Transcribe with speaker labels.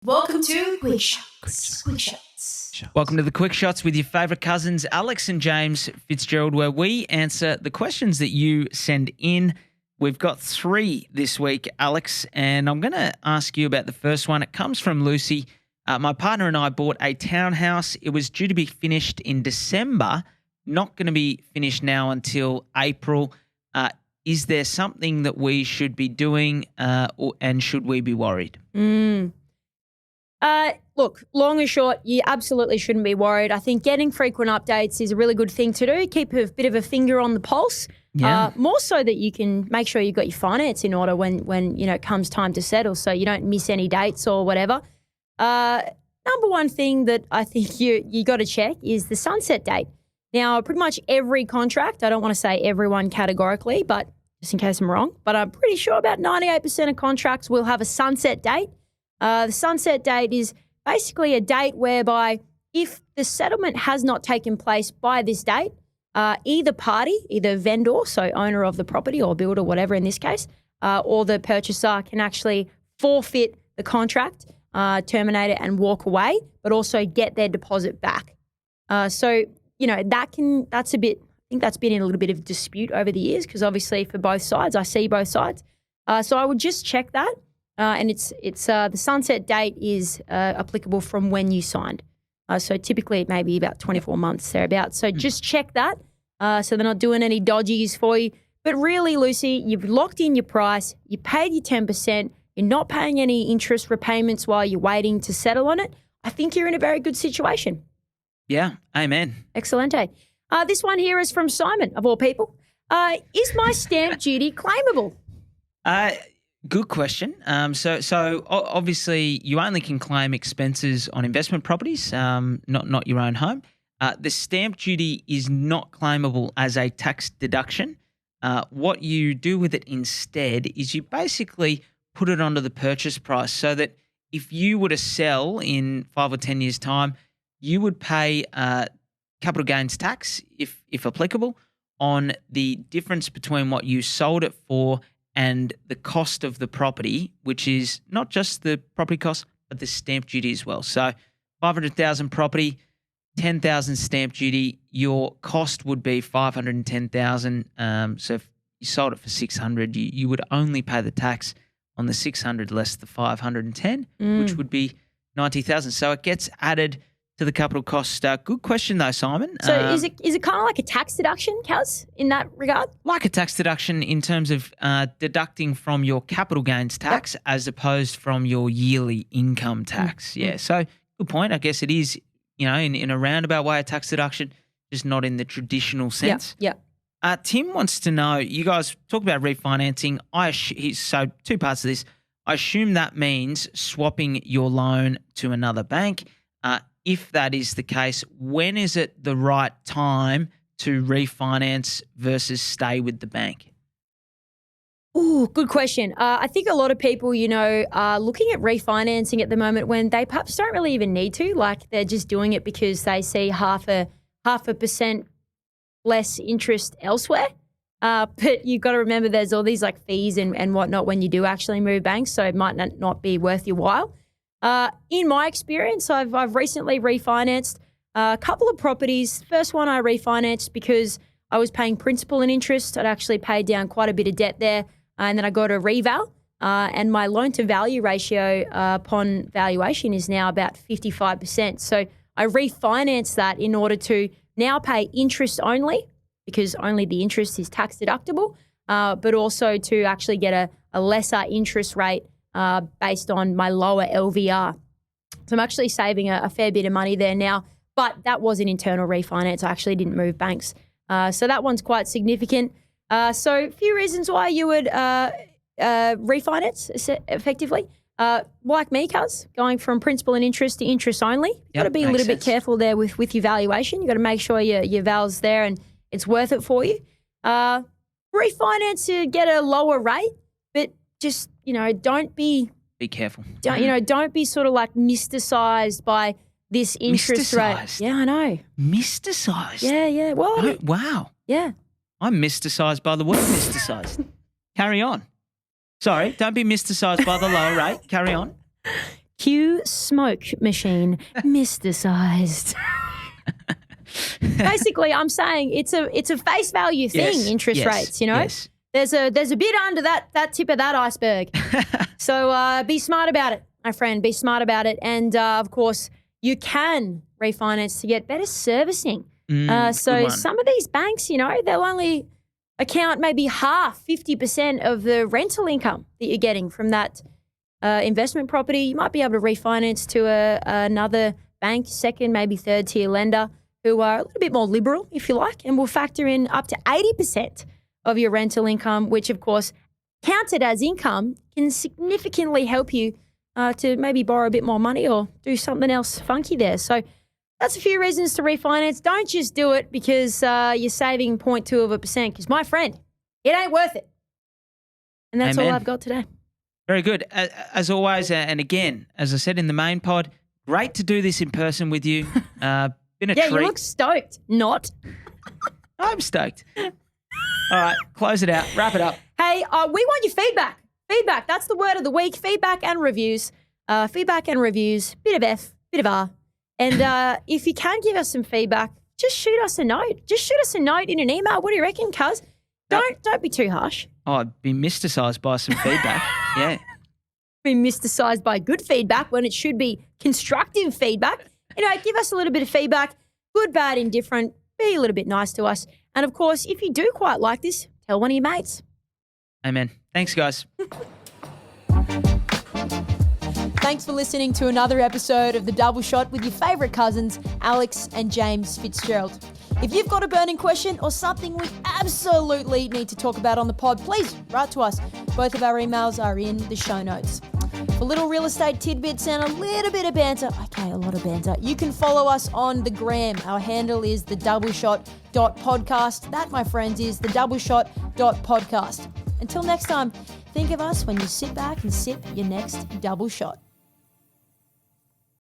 Speaker 1: Welcome to Quickshots.
Speaker 2: Welcome to the Quickshots with your favourite cousins, Alex and James Fitzgerald, where we answer the questions that you send in. We've got 3 this week, Alex, and I'm going to ask you about the first one. It comes from Lucy. My partner and I bought a townhouse. It was due to be finished in December, not going to be finished now until April. Is there something that we should be doing and should we be worried?
Speaker 3: Look, long and short, you absolutely shouldn't be worried. I think getting frequent updates is a really good thing to do. Keep a bit of a finger on the pulse.
Speaker 2: Yeah.
Speaker 3: More so that you can make sure you've got your finance in order when it comes time to settle, so you don't miss any dates or whatever. Number one thing that I think you got to check is the sunset date. Now, pretty much every contract, I don't want to say everyone categorically, but just in case I'm wrong, but I'm pretty sure about 98% of contracts will have a sunset date. The sunset date is basically a date whereby if the settlement has not taken place by this date, either party, either vendor, so owner of the property or builder, whatever in this case, or the purchaser can actually forfeit the contract, terminate it and walk away, but also get their deposit back. That's a bit, I think that's been in a little bit of dispute over the years because obviously for both sides, I see both sides. So I would just check that. And it's the sunset date is applicable from when you signed. So typically it may be about 24 months thereabouts. So just check that so they're not doing any dodgies for you. But really, Lucy, you've locked in your price. You paid your 10%. You're not paying any interest repayments while you're waiting to settle on it. I think you're in a very good situation.
Speaker 2: Yeah, amen.
Speaker 3: Excelente. This one here is from Simon, of all people. Is my stamp duty claimable?
Speaker 2: Good question. So obviously you only can claim expenses on investment properties, not your own home. The stamp duty is not claimable as a tax deduction. What you do with it instead is you basically put it onto the purchase price so that if you were to sell in 5 or 10 years' time, you would pay capital gains tax, if applicable, on the difference between what you sold it for and the cost of the property, which is not just the property cost, but the stamp duty as well. So 500,000 property, 10,000 stamp duty, your cost would be 510,000. So if you sold it for 600, you would only pay the tax on the 600 less the 510, which would be 90,000. So it gets added to the capital cost. Good question though, Simon.
Speaker 3: So is it kind of like a tax deduction, Kaz, in that regard?
Speaker 2: Like a tax deduction in terms of deducting from your capital gains tax as opposed from your yearly income tax. Yeah, so good point. I guess it is, in a roundabout way, a tax deduction, just not in the traditional sense.
Speaker 3: Yeah.
Speaker 2: Tim wants to know, you guys talk about refinancing. So 2 parts of this. I assume that means swapping your loan to another bank. If that is the case, when is it the right time to refinance versus stay with the bank?
Speaker 3: Ooh, good question. I think a lot of people, are looking at refinancing at the moment when they perhaps don't really even need to. Like they're just doing it because they see half a percent less interest elsewhere. But you've got to remember there's all these like fees and whatnot when you do actually move banks, so it might not be worth your while. In my experience, I've recently refinanced a couple of properties. First one I refinanced because I was paying principal and interest. I'd actually paid down quite a bit of debt there, and then I got a reval, and my loan to value ratio upon valuation is now about 55%. So I refinanced that in order to now pay interest only because only the interest is tax deductible, but also to actually get a lesser interest rate based on my lower LVR. So I'm actually saving a fair bit of money there now, but that was an internal refinance. I actually didn't move banks. So that one's quite significant. So a few reasons why you would refinance effectively. Like me, Cuz, going from principal and interest to interest only. You've got to be a little bit careful there with your valuation. You've got to make sure your val's there and it's worth it for you. Refinance to get a lower rate, but just, don't be
Speaker 2: careful.
Speaker 3: Don't be sort of like mysticized by this interest rate. Yeah, I know.
Speaker 2: Mysticized?
Speaker 3: Yeah. Well,
Speaker 2: wow.
Speaker 3: Yeah.
Speaker 2: I'm mysticized by the word mysticized. Carry on. Sorry, don't be mysticized by the lower rate. Carry on.
Speaker 3: Cue smoke machine, Mr. Basically, I'm saying it's a face value thing, interest rates, you know?
Speaker 2: Yes.
Speaker 3: There's a bit under that tip of that iceberg. So be smart about it, my friend. Be smart about it. And, of course, you can refinance to get better servicing. So some of these banks, you know, they'll only account maybe half, 50% of the rental income that you're getting from that investment property. You might be able to refinance to another bank, second, maybe third tier lender who are a little bit more liberal, if you like, and will factor in up to 80% of your rental income, which, of course, counted as income, can significantly help you to maybe borrow a bit more money or do something else funky there. So that's a few reasons to refinance. Don't just do it because you're saving 0.2%, because, my friend, it ain't worth it. And that's all I've got today.
Speaker 2: Very good. As always, and again, as I said in the main pod, great to do this in person with you. Been a treat.
Speaker 3: You look stoked. Not.
Speaker 2: I'm stoked. All right, close it out. Wrap it up.
Speaker 3: Hey, we want your feedback. Feedback, that's the word of the week. Feedback and reviews. Bit of F, bit of R. And if you can give us some feedback, just shoot us a note. Just shoot us a note in an email. What do you reckon, cuz? Don't be too harsh.
Speaker 2: Oh, I'd be mysticised by some feedback. Yeah.
Speaker 3: Be mysticised by good feedback when it should be constructive feedback. You know, give us a little bit of feedback. Good, bad, indifferent. Be a little bit nice to us. And, of course, if you do quite like this, tell one of your mates.
Speaker 2: Amen. Thanks, guys.
Speaker 3: Thanks for listening to another episode of The Double Shot with your favourite cousins, Alex and James Fitzgerald. If you've got a burning question or something we absolutely need to talk about on the pod, please write to us. Both of our emails are in the show notes. For little real estate tidbits and a little bit of banter, okay, a lot of banter, you can follow us on the gram. Our handle is thedoubleshot.podcast. That, my friends, is thedoubleshot.podcast. Until next time, think of us when you sit back and sip your next double shot.